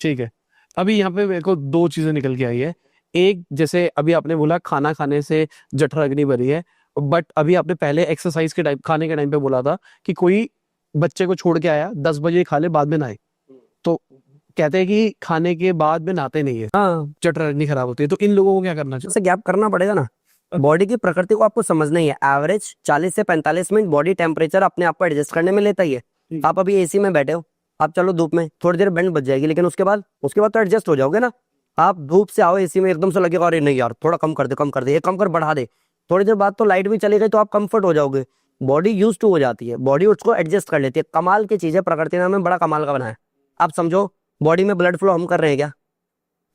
ठीक है। अभी यहाँ पे मेरे को दो चीजें निकल के आई है। एक, जैसे अभी आपने बोला खाना खाने से जठराग्नि भरी है, बट अभी आपने पहले एक्सरसाइज के टाइम, खाने के टाइम पे बोला था कि कोई बच्चे को छोड़ के आया 10 बजे खा ले बाद में नहाए, तो कहते हैं कि खाने के बाद में नहाते नहीं है, हाँ, जठराग्नि खराब होती है। तो इन लोगों को क्या करना चाहिए? से गैप करना पड़ेगा ना। बॉडी की प्रकृति को आपको समझना ही है। एवरेज 40 से 45 मिनट बॉडी टेम्परेचर अपने आप को एडजस्ट करने में लेता ही है। आप अभी एसी में बैठे हो, आप चलो धूप में थोड़ी देर बैंड बच जाएगी, लेकिन उसके बाद तो एडजस्ट हो जाओगे ना। आप धूप से आओ एसी में, एकदम से लगेगा अरे नहीं यार थोड़ा कम कर दे, कम कर दे, ये कम कर, बढ़ा दे। थोड़ी देर बाद तो लाइट भी चली गई तो आप कंफर्ट हो जाओगे। बॉडी यूज टू हो जाती है, बॉडी उसको एडजस्ट कर लेती है। कमाल की चीज है, प्रकृति ने हमें बड़ा कमाल का बनाया। आप समझो, बॉडी में ब्लड फ्लो हम कर रहे हैं क्या?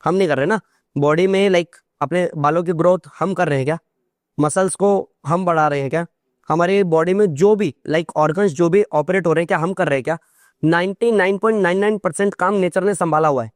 हम नहीं कर रहे ना। बॉडी में लाइक अपने बालों की ग्रोथ हम कर रहे हैं क्या? मसल्स को हम बढ़ा रहे हैं क्या? हमारे बॉडी में जो भी लाइक ऑर्गन्स जो भी ऑपरेट हो रहे हैं क्या हम कर रहे हैं क्या? 99.99% काम नेचर ने संभाला हुआ है।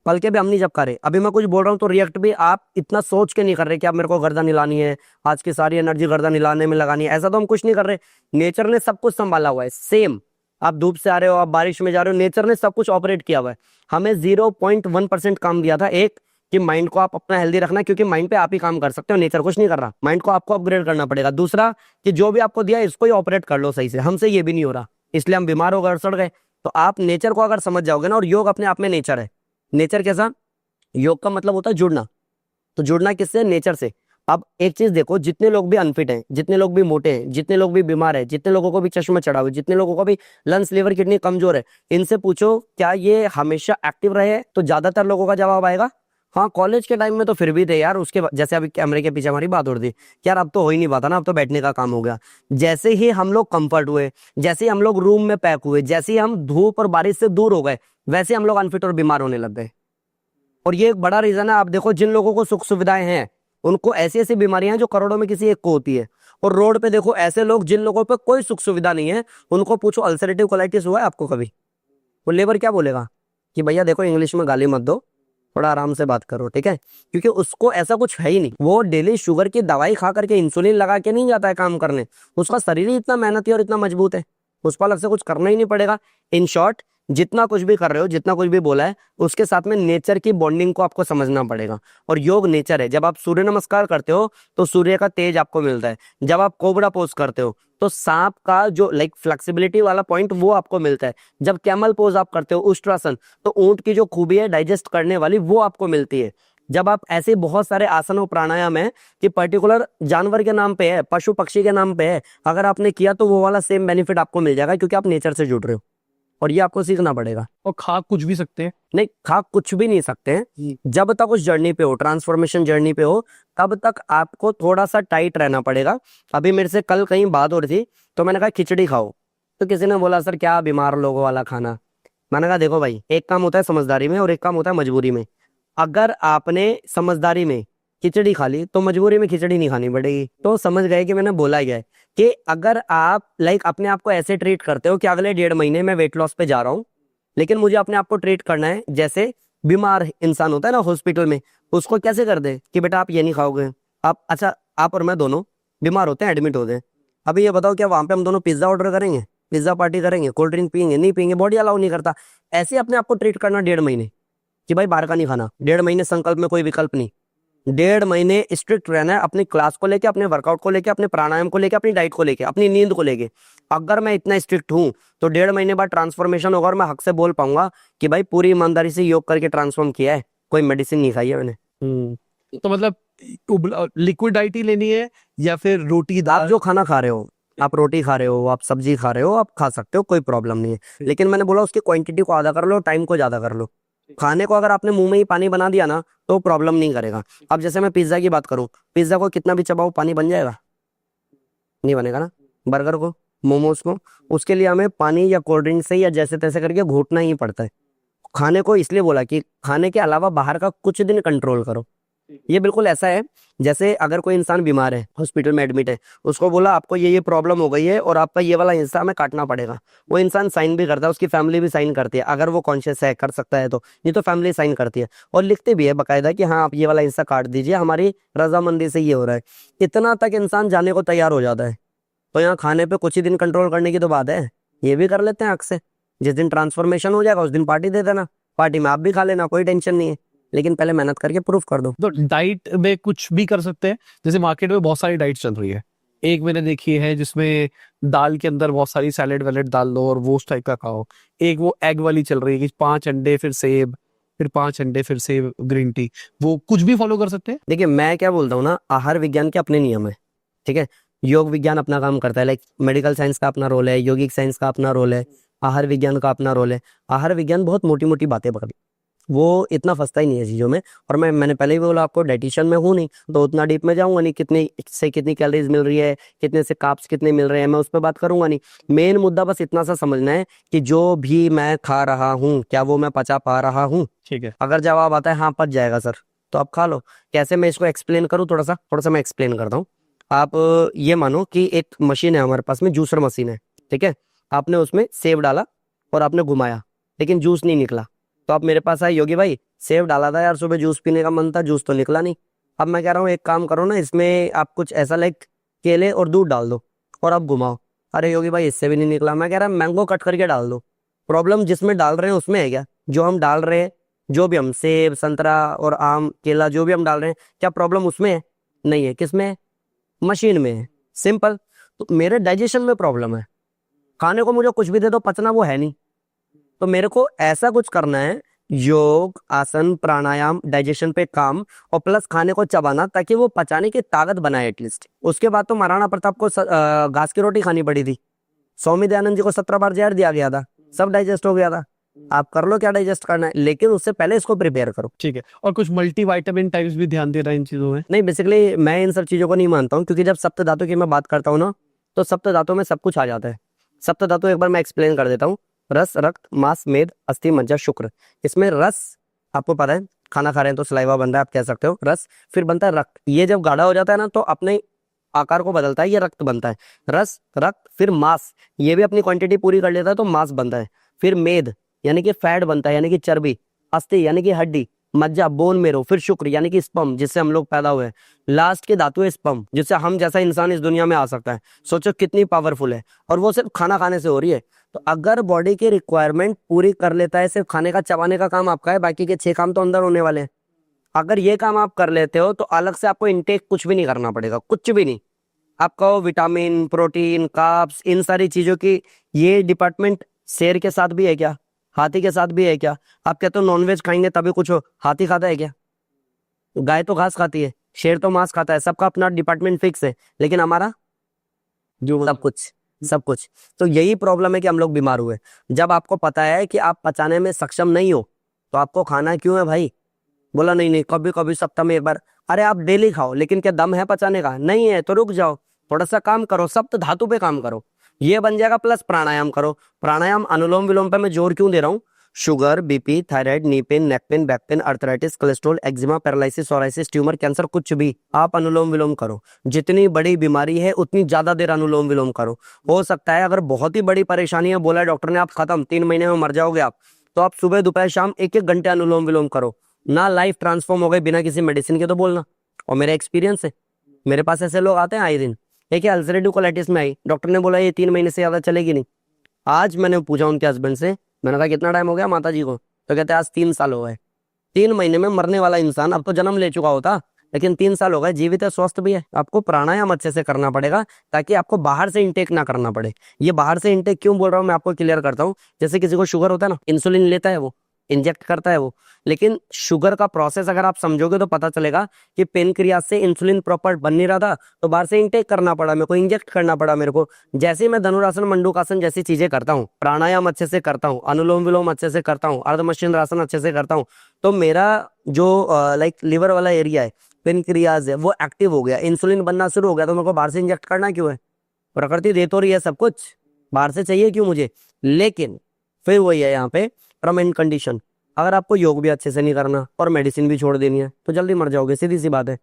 पल के भी हम नहीं जब कर रहे। अभी मैं कुछ बोल रहा हूँ तो रिएक्ट भी आप इतना सोच के नहीं कर रहे कि आप मेरे को गर्दन हिलानी है, आज की सारी एनर्जी गर्दन हिलाने में लगानी है, ऐसा तो हम कुछ नहीं कर रहे। नेचर ने सब कुछ संभाला हुआ है। सेम आप धूप से आ रहे हो, आप बारिश में जा रहे हो, नेचर ने सब कुछ ऑपरेट किया हुआ है। हमें 0.1% काम दिया था। एक, कि माइंड को आप अपना हेल्दी रखना, क्योंकि माइंड पे आप ही काम कर सकते हो, नेचर कुछ नहीं कर रहा। माइंड को आपको अपग्रेड करना पड़ेगा। दूसरा, कि जो भी आपको दिया इसको ही ऑपरेट कर लो सही से। हमसे ये भी नहीं हो रहा, इसलिए हम बीमार हो गए और सड़ गए। तो आप नेचर को अगर समझ जाओगे ना, और योग अपने आप में नेचर है। नेचर कैसा? योग का मतलब होता है जुड़ना। तो जुड़ना किससे? नेचर से। अब एक चीज देखो, जितने लोग भी अनफिट हैं, जितने लोग भी मोटे हैं, जितने लोग भी बीमार हैं, जितने लोगों को भी चश्मा चढ़ा हुआ है, जितने लोगों को भी लंग्स लीवर किडनी कमजोर है, इनसे पूछो क्या ये हमेशा एक्टिव रहे? तो ज्यादातर लोगों का जवाब आएगा हाँ। कॉलेज के टाइम में तो फिर भी थे यार, जैसे अभी कैमरे के पीछे हमारी बात हो रही थी कि यार अब तो हो ही नहीं पाता ना, अब तो बैठने का काम हो गया। जैसे ही हम लोग कंफर्ट हुए, जैसे ही हम लोग रूम में पैक हुए, जैसे ही हम धूप और बारिश से दूर हो गए, वैसे हम लोग अनफिट और बीमार होने लग गए। और ये एक बड़ा रीजन है। आप देखो, जिन लोगों को सुख सुविधाएं हैं उनको ऐसी ऐसी बीमारियां हैं जो करोड़ों में किसी एक को होती है। और रोड पे देखो ऐसे लोग जिन लोगों पे कोई सुख सुविधा नहीं है, उनको पूछो अल्सरेटिव कोलाइटिस हुआ है आपको कभी? वो लेबर क्या बोलेगा कि भैया देखो, इंग्लिश में गाली मत दो, थोड़ा आराम से बात करो, ठीक है? क्योंकि उसको ऐसा कुछ है ही नहीं। वो डेली शुगर की दवाई खा करके, इंसुलिन लगा के नहीं जाता है काम करने। उसका शरीर ही इतना मेहनती और इतना मजबूत है, उसको अलग से कुछ करना ही नहीं पड़ेगा। इन शॉर्ट, जितना कुछ भी कर रहे हो, जितना कुछ भी बोला है, उसके साथ में नेचर की बॉन्डिंग को आपको समझना पड़ेगा। और योग नेचर है। जब आप सूर्य नमस्कार करते हो तो सूर्य का तेज आपको मिलता है। जब आप कोबरा पोज करते हो तो सांप का जो लाइक फ्लेक्सिबिलिटी वाला पॉइंट वो आपको मिलता है। जब कैमल पोज आप करते हो, उष्ट्रासन, तो ऊंट की जो खूबी है डाइजेस्ट करने वाली, वो आपको मिलती है। जब आप ऐसे बहुत सारे आसन और प्राणायाम है कि पर्टिकुलर जानवर के नाम पे है, पशु पक्षी के नाम पे है, अगर आपने किया तो वो वाला सेम बेनिफिट आपको मिल जाएगा, क्योंकि आप नेचर से जुड़ रहे हो। और ये आपको सीखना पड़ेगा। और खा कुछ भी सकते हैं? नहीं, खा कुछ भी नहीं सकते हैं। जब तक उस जर्नी पे हो, ट्रांसफॉर्मेशन जर्नी पे हो, तब तक आपको थोड़ा सा टाइट रहना पड़ेगा। अभी मेरे से कल कहीं बात हो रही थी तो मैंने कहा खिचड़ी खाओ, तो किसी ने बोला सर क्या बीमार लोगों वाला खाना। मैंने कहा देखो भाई, एक काम होता है समझदारी में और एक काम होता है मजबूरी में। अगर आपने समझदारी में खिचड़ी खा ली तो मजबूरी में खिचड़ी नहीं खानी पड़ेगी। तो समझ गए कि मैंने बोला क्या है, कि अगर आप लाइक अपने आप को ऐसे ट्रीट करते हो कि अगले 1.5 महीने में वेट लॉस पे जा रहा हूँ, लेकिन मुझे अपने आप को ट्रीट करना है जैसे बीमार इंसान होता है ना हॉस्पिटल में, उसको कैसे कर दे कि बेटा आप ये नहीं खाओगे। आप, अच्छा आप और मैं दोनों बीमार होते हैं, एडमिट होते हैं। अभी ये बताओ क्या वहां पे हम दोनों पिज्जा ऑर्डर करेंगे, पिज्जा पार्टी करेंगे, कोल्ड ड्रिंक पियेंगे? नहीं पियेंगे, बॉडी अलाउ नहीं करता। ऐसे अपने आप को ट्रीट करना 1.5 महीने कि भाई बाहर का नहीं खाना। 1.5 महीने संकल्प में कोई विकल्प नहीं। 1.5 महीने स्ट्रिक्ट रहना है अपनी क्लास को लेके, अपने वर्कआउट को लेके, अपने प्राणायाम को लेके, अपनी डाइट को लेके, अपनी नींद को लेके। अगर मैं इतना स्ट्रिक्ट हूं तो 1.5 महीने बाद ट्रांसफॉर्मेशन होगा और मैं हक से बोल पाऊंगा कि भाई पूरी ईमानदारी से योग करके ट्रांसफॉर्म किया है, कोई मेडिसिन नहीं खाई है मैंने। तो मतलब लिक्विड डाइट ही लेनी है या फिर रोटी आप दाल? जो खाना खा रहे हो, आप रोटी खा रहे हो, आप सब्जी खा रहे हो, आप खा सकते हो, कोई प्रॉब्लम नहीं है। लेकिन मैंने बोला उसकी क्वांटिटी को आधा कर लो, टाइम को ज्यादा कर लो। खाने को अगर आपने मुंह में ही पानी बना दिया ना तो प्रॉब्लम नहीं करेगा। अब जैसे मैं पिज्जा की बात करूं, पिज्जा को कितना भी चबाओ पानी बन जाएगा? नहीं बनेगा ना। बर्गर को, मोमोज को, उसके लिए हमें पानी या कोल्ड ड्रिंक से या जैसे तैसे करके घोटना ही पड़ता है। खाने को इसलिए बोला कि खाने के अलावा बाहर का कुछ दिन कंट्रोल करो। ये बिल्कुल ऐसा है जैसे अगर कोई इंसान बीमार है, हॉस्पिटल में एडमिट है, उसको बोला आपको ये प्रॉब्लम हो गई है और आपका ये वाला हिस्सा हमें काटना पड़ेगा। वो इंसान साइन भी करता है, उसकी फैमिली भी साइन करती है, अगर वो कॉन्शियस है, कर सकता है तो। नहीं तो फैमिली साइन करती है और लिखते भी है बकायदा कि हाँ आप ये वाला हिस्सा काट दीजिए, हमारी रजामंदी से ये हो रहा है। इतना तक इंसान जाने को तैयार हो जाता है। तो यहाँ खाने पे कुछ ही दिन कंट्रोल करने की तो बात है, ये भी कर लेते हैं हक से। जिस दिन ट्रांसफॉर्मेशन हो जाएगा उस दिन पार्टी दे देना, पार्टी में आप भी खा लेना, कोई टेंशन नहीं है, लेकिन पहले मेहनत करके प्रूफ कर दो। तो डाइट में कुछ भी कर सकते हैं, जैसे मार्केट में बहुत सारी डाइट चल रही है। एक मैंने देखी है जिसमें दाल के अंदर बहुत सारी सैलेड वैलेड डाल दो और वो उस टाइप का खाओ। एक वो एग वाली चल रही है कि 5 अंडे फिर सेब, फिर 5 अंडे फिर सेब, ग्रीन टी, वो कुछ भी फॉलो कर सकते हैं। देखिए मैं क्या बोलता हूँ ना, आहार विज्ञान के अपने नियम है, ठीक है। योग विज्ञान अपना काम करता है, लाइक मेडिकल साइंस का अपना रोल है, योगिक साइंस का अपना रोल है, आहार विज्ञान का अपना रोल है। आहार विज्ञान बहुत मोटी मोटी बातें पकड़, वो इतना फंसता ही नहीं है चीज़ों में। और मैंने पहले ही बोला आपको, डाइटिशियन में हूँ नहीं, तो उतना डीप में जाऊंगा नहीं, कितनी से कितनी कैलोरीज मिल रही है, कितने से कार्ब्स कितने मिल रहे हैं, मैं उस पर बात करूंगा नहीं। मेन मुद्दा बस इतना सा समझना है कि जो भी मैं खा रहा हूँ क्या वो मैं पचा पा रहा हूँ। ठीक है। अगर जवाब आता है हाँ पच जाएगा सर, तो आप खा लो। कैसे मैं इसको एक्सप्लेन करूँ, थोड़ा सा मैं एक्सप्लेन करता हूँ। आप ये मानो कि एक मशीन है हमारे पास में, जूसर मशीन है, ठीक है। आपने उसमें सेब डाला और आपने घुमाया, लेकिन जूस नहीं निकला। तो आप मेरे पास आए, योगी भाई सेब डाला था यार, सुबह जूस पीने का मन था, जूस तो निकला नहीं। अब मैं कह रहा हूँ एक काम करो ना, इसमें आप कुछ ऐसा लाइक केले और दूध डाल दो और आप घुमाओ। अरे योगी भाई इससे भी नहीं निकला। मैं कह रहा मैंगो कट करके डाल दो। प्रॉब्लम जिसमें डाल रहे हैं उसमें है क्या? जो हम डाल रहे हैं, जो भी हम सेब संतरा और आम केला जो भी हम डाल रहे हैं, क्या प्रॉब्लम उसमें है? नहीं है। किसमें है? मशीन में है। सिंपल। तो मेरे डाइजेशन में प्रॉब्लम है, खाने को मुझे कुछ भी दे दो, पचना वो है नहीं। तो मेरे को ऐसा कुछ करना है, योग आसन प्राणायाम डाइजेशन पे काम, और प्लस खाने को चबाना ताकि वो पचाने की ताकत बनाए एटलीस्ट। उसके बाद तो महाराणा प्रताप को घास की रोटी खानी पड़ी थी, स्वामी दयानंद जी को 17 बार जहर दिया गया था, सब डाइजेस्ट हो गया था। आप कर लो क्या डाइजेस्ट करना है, लेकिन उससे पहले इसको प्रिपेयर करो। ठीक है। और कुछ मल्टीविटामिन टाइप्स भी ध्यान देना इन चीजों में। नहीं, बेसिकली मैं इन सब चीजों को नहीं मानता हूँ, क्योंकि जब सप्त धातु की मैं बात करता हूँ ना, तो सप्त धातु में सब कुछ आ जाता है। सप्त धातु एक बार मैं एक्सप्लेन कर देता हूँ। रस, रक्त, मांस, मेद, अस्थि, मज्जा, शुक्र। इसमें रस आपको पता है, खाना खा रहे हैं तो सलाइवा बन रहा है, आप कह सकते हो रस। फिर बनता है रक्त, ये जब गाढ़ा हो जाता है ना तो अपने आकार को बदलता है, ये रक्त बनता है। रस, रक्त, फिर मांस, ये भी अपनी क्वांटिटी पूरी कर लेता है तो मांस बनता है। फिर मेद यानी कि फैट बनता है, यानी कि चर्बी। अस्थि यानी कि हड्डी, मज्जा बोन मेरो, फिर शुक्र यानी कि स्पर्म जिससे हम लोग पैदा हुए हैं। लास्ट की धातु है स्पर्म, जिससे हम जैसा इंसान इस दुनिया में आ सकता है। सोचो कितनी पावरफुल है, और वो सिर्फ खाना खाने से हो रही है। तो अगर बॉडी की रिक्वायरमेंट पूरी कर लेता है, सिर्फ खाने का चबाने का काम आपका है, बाकी के 6 काम तो अंदर होने वाले हैं। अगर ये काम आप कर लेते हो तो अलग से आपको इनटेक कुछ भी नहीं करना पड़ेगा, कुछ भी नहीं। आपका वो विटामिन, प्रोटीन, कार्ब्स, इन सारी चीजों की ये डिपार्टमेंट शेर के साथ भी है क्या? हाथी के साथ भी है क्या? आप कहते हो नॉनवेज खाएंगे तभी कुछ हो, हाथी खाता है क्या? गाय तो घास खाती है, शेर तो मांस खाता है, सबका अपना डिपार्टमेंट फिक्स है, लेकिन हमारा जो सब कुछ। तो यही प्रॉब्लम है कि हम लोग बीमार हुए। जब आपको पता है कि आप पचाने में सक्षम नहीं हो, तो आपको खाना क्यों है भाई? बोला नहीं नहीं, कभी कभी सप्ताह में एक बार। अरे आप डेली खाओ, लेकिन क्या दम है पचाने का? नहीं है तो रुक जाओ, थोड़ा सा काम करो, सप्त धातु पे काम करो, ये बन जाएगा। प्लस प्राणायाम करो। प्राणायाम अनुलोम विलोम पे मैं जोर क्यों दे रहा हूँ? Sugar, BP, thyroid, knee pain, neck pain, back pain, arthritis, cholesterol, eczema, paralysis, psoriasis, tumour, cancer, कुछ भी आप अनुलोम विलोम करो। जितनी बड़ी बीमारी है उतनी ज्यादा देर अनुलोम विलोम करो। हो सकता है अगर बहुत ही बड़ी परेशानी है, बोला डॉक्टर ने आप खत्म, 3 महीने में मर जाओगे आप, तो आप सुबह दोपहर शाम 1-1 घंटे अनुलोम विलोम करो ना। लाइफ ट्रांसफॉर्म हो गई बिना किसी मेडिसिन के, तो बोलना। और मेरा एक्सपीरियंस है, मेरे पास ऐसे लोग आते हैं आए दिन। एक अल्सरेटिव कोलाइटिस में आई, डॉक्टर ने बोला ये 3 महीने से ज्यादा चलेगी नहीं। आज मैंने पूछा उनके हस्बैंड से, मैंने कहा कितना टाइम हो गया माता जी को? तो कहते हैं आज 3 साल हो गए। 3 महीने में मरने वाला इंसान अब तो जन्म ले चुका होता, लेकिन 3 साल हो गए, जीवित है, स्वस्थ भी है। आपको प्राणायाम अच्छे से करना पड़ेगा ताकि आपको बाहर से इंटेक ना करना पड़े। ये बाहर से इंटेक क्यों बोल रहा हूँ मैं आपको क्लियर करता हूँ। जैसे किसी को शुगर होता है ना, इंसुलिन लेता है वो, इंजेक्ट करता है वो, लेकिन शुगर का प्रोसेस अगर आप समझोगे तो पता चलेगा कि पेनक्रियाज से इंसुलिन प्रॉपर बन नहीं रहा था, तो बाहर से इंटेक करना पड़ा, मेरे को इंजेक्ट करना पड़ा मेरे को। जैसे ही मैं धनुरासन, मंडूकासन जैसी चीजें करता हूँ, प्राणायाम अच्छे से करता हूँ, अनुलोम विलोम अच्छे से करता हूँ, अर्धमशीन्द्रासन अच्छे से करता हूँ, तो मेरा जो लाइक लिवर वाला एरिया है, पेनक्रियाज है, वो एक्टिव हो गया, इंसुलिन बनना शुरू हो गया। तो मेरे को बाहर से इंजेक्ट करना क्यों है? प्रकृति दे तो रही है सब कुछ, बाहर से चाहिए क्यों मुझे? लेकिन फिर वही है यहाँ पे टर्म एंड कंडीशन। अगर आपको योग भी अच्छे से नहीं करना और मेडिसिन भी छोड़ देनी है तो जल्दी मर जाओगे, सीधी सी बात है।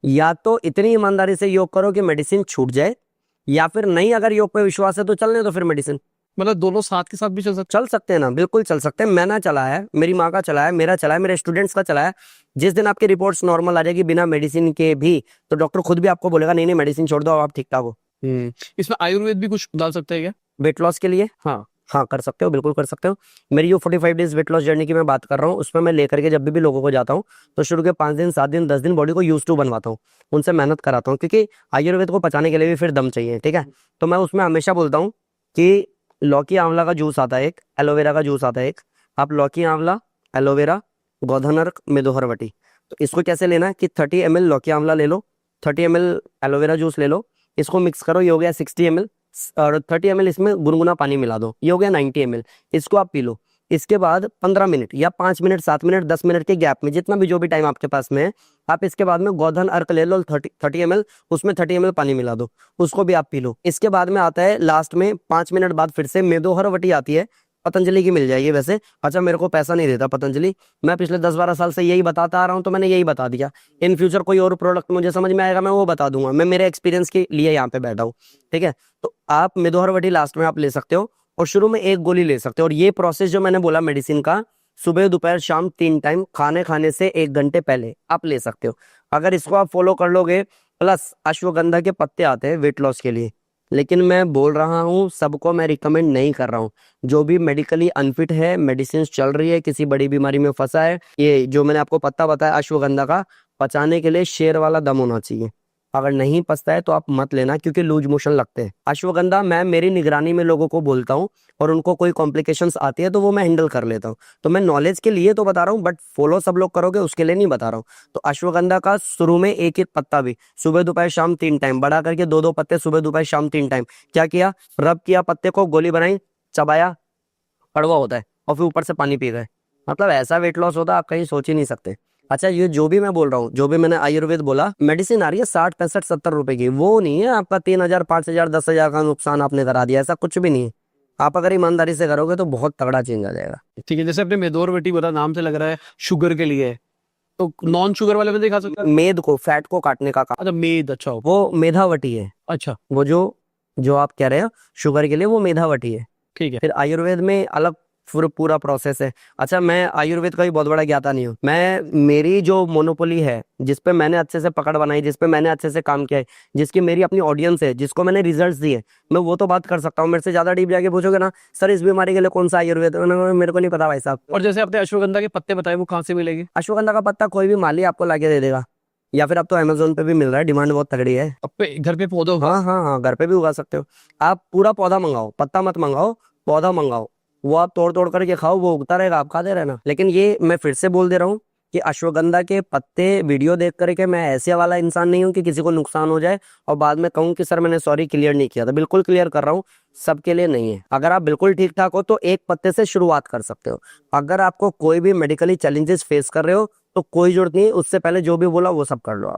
या तो इतनी ईमानदारी से योग करो कि मेडिसिन छूट जाए, या फिर नहीं, अगर योग पे विश्वास है तो चलने तो फिर मेडिसिन। मतलब दोनों साथ के साथ भी चल सकते हैं ना, बिल्कुल चल सकते हैं। मैंने चला है, मेरी माँ का चला है, मेरा चला है, मेरे स्टूडेंट्स का चला है। जिस दिन आपकी रिपोर्ट्स नॉर्मल आ जाएगी बिना मेडिसिन के भी, तो डॉक्टर खुद भी आपको बोलेगा नहीं नहीं मेडिसिन छोड़ दो, आप ठीक ठाक हो। इसमें आयुर्वेद भी कुछ डाल सकते हैं क्या? वेट लॉस के लिए? हाँ। हाँ कर सकते हो, बिल्कुल कर सकते हो। मेरी जो 45 डेज वेट लॉस जर्नी की मैं बात कर रहा हूँ, उसमें मैं लेकर के जब भी लोगों को जाता हूँ तो शुरू के 5 दिन 7 दिन 10 दिन बॉडी को यूज टू बनवाता हूँ, उनसे मेहनत कराता हूँ, क्योंकि आयुर्वेद को पचाने के लिए भी फिर दम चाहिए, ठीक है। तो मैं उसमें हमेशा बोलता हूँ कि लौकी आंवला का जूस आता है एक, एलोवेरा का जूस आता है एक, आप लौकी आंवला, एलोवेरा, गोधनर्क, मेदोहरवटी, तो इसको कैसे लेना है कि 30 ml लौकी आंवला ले लो, 30 ml एलोवेरा जूस ले लो, इसको मिक्स करो, ये हो गया 60 ml, और 30 ml इसमें गुनगुना पानी मिला दो, ये हो गया 90 ml, इसको आप पी लो। इसके बाद 15 मिनट या 5 मिनट 7 मिनट 10 मिनट के गैप में, जितना भी जो भी टाइम आपके पास में है, आप इसके बाद में गोधन अर्क ले लो 30 ml, उसमें 30 ml पानी मिला दो, उसको भी आप पी लो। इसके बाद में आता है लास्ट में 5 मिनट बाद फिर से मेदोहरवटी आती है, पतंजलि की मिल जाएगी वैसे। अच्छा मेरे को पैसा नहीं देता पतंजलि, मैं पिछले 10-12 साल से यही बताता आ रहा हूँ, तो मैंने यही बता दिया। इन फ्यूचर कोई और प्रोडक्ट मुझे समझ में आएगा मैं वो बता दूंगा, मैं मेरे एक्सपीरियंस के लिए यहाँ पे बैठा हूँ, ठीक है। तो आप मेदोहरवटी लास्ट में आप ले सकते हो, और शुरू में एक गोली ले सकते हो। और ये प्रोसेस जो मैंने बोला मेडिसिन का, सुबह दोपहर शाम 3 टाइम, खाने खाने से 1 घंटे पहले आप ले सकते हो। अगर इसको आप फॉलो कर लोगे, प्लस अश्वगंधा के पत्ते आते हैं वेट लॉस के लिए, लेकिन मैं बोल रहा हूँ सबको मैं रिकमेंड नहीं कर रहा हूँ। जो भी मेडिकली अनफिट है, मेडिसिन चल रही है, किसी बड़ी बीमारी में फंसा है, ये जो मैंने आपको पत्ता बताया अश्वगंधा का, पचाने के लिए शेर वाला दम होना चाहिए। अगर नहीं पचता है तो आप मत लेना, क्योंकि लूज मोशन लगते हैं। अश्वगंधा मैं मेरी निगरानी में लोगों को बोलता हूँ, और उनको कोई कॉम्प्लिकेशंस आती है तो वो मैं हैंडल कर लेता हूँ। तो मैं नॉलेज के लिए तो बता रहा हूँ, बट फॉलो सब लोग करोगे उसके लिए नहीं बता रहा हूँ। तो अश्वगंधा का शुरू में एक एक पत्ता भी सुबह दोपहर शाम 3 टाइम, बढ़ा करके 2-2 पत्ते सुबह दोपहर शाम 3 टाइम, क्या किया, रब किया पत्ते को, गोली बनाई, चबाया, कड़वा होता है, और फिर ऊपर से पानी पी गए। मतलब ऐसा वेट लॉस होता है आप कहीं सोच ही नहीं सकते। अच्छा ये जो भी मैं बोल रहा हूँ, जो भी मैंने आयुर्वेद बोला, मेडिसिन आ रही है 60-65-70 रुपए की, वो नहीं है आपका 3,000 5,000 10,000 का नुकसान आपने करा दिया, ऐसा कुछ भी नहीं है। आप अगर ईमानदारी से करोगे तो बहुत तगड़ा चेंज आ जाएगा। ठीक है, जैसे अपने मेदोहरवटी बोला, नाम से लग रहा है शुगर के लिए है, तो नॉन शुगर वाले में दिखा सकते हैं? मेद को, फैट को काटने का काम, अच्छा मेद, अच्छा वो मेधावटी है। अच्छा वो जो जो आप कह रहे हो शुगर के लिए, वो मेधावटी है। ठीक है। फिर आयुर्वेद में अलग पूरा प्रोसेस है। अच्छा मैं आयुर्वेद का भी बहुत बड़ा ज्ञाता नहीं हूँ, मैं मेरी जो मोनोपोली है, जिस पे मैंने अच्छे से पकड़ बनाई, जिस पे मैंने अच्छे से काम किया है, जिसकी मेरी अपनी ऑडियंस है, जिसको मैंने रिजल्ट्स दिए, मैं वो तो बात कर सकता हूँ। मेरे से ज्यादा डीप जाके पूछोगे ना, सर इस बीमारी के लिए कौन सा आयुर्वेद है, मेरे को नहीं पता भाई साहब। और जैसे आपने अश्वगंधा के पत्ते बताए, वो कहाँ से मिलेंगे? अश्वगंधा का पत्ता कोई भी माली आपको लाके दे देगा, या फिर अब तो अमेजोन पे भी मिल रहा है, डिमांड बहुत तगड़ी है। अब पे घर पे पौधा होगा? हाँ हाँ हाँ, घर पे भी उगा सकते हो। आप पूरा पौधा मंगाओ, पत्ता मत मंगाओ, पौधा मंगाओ, वो आप तोड़ तोड़ करके खाओ, वो उगता रहेगा, आप खाते रहना। लेकिन ये मैं फिर से बोल दे रहा हूँ कि अश्वगंधा के पत्ते वीडियो देख करके मैं ऐसे वाला इंसान नहीं हूँ कि किसी को नुकसान हो जाए और बाद में कहूँ कि सर मैंने सॉरी क्लियर नहीं किया था। बिल्कुल क्लियर कर रहा हूँ, सबके लिए नहीं है। अगर आप बिल्कुल ठीक ठाक हो तो एक पत्ते से शुरुआत कर सकते हो। अगर आपको कोई भी मेडिकली चैलेंजेस फेस कर रहे हो तो कोई जरूरत नहीं, उससे पहले जो भी बोला वो सब कर लो आप।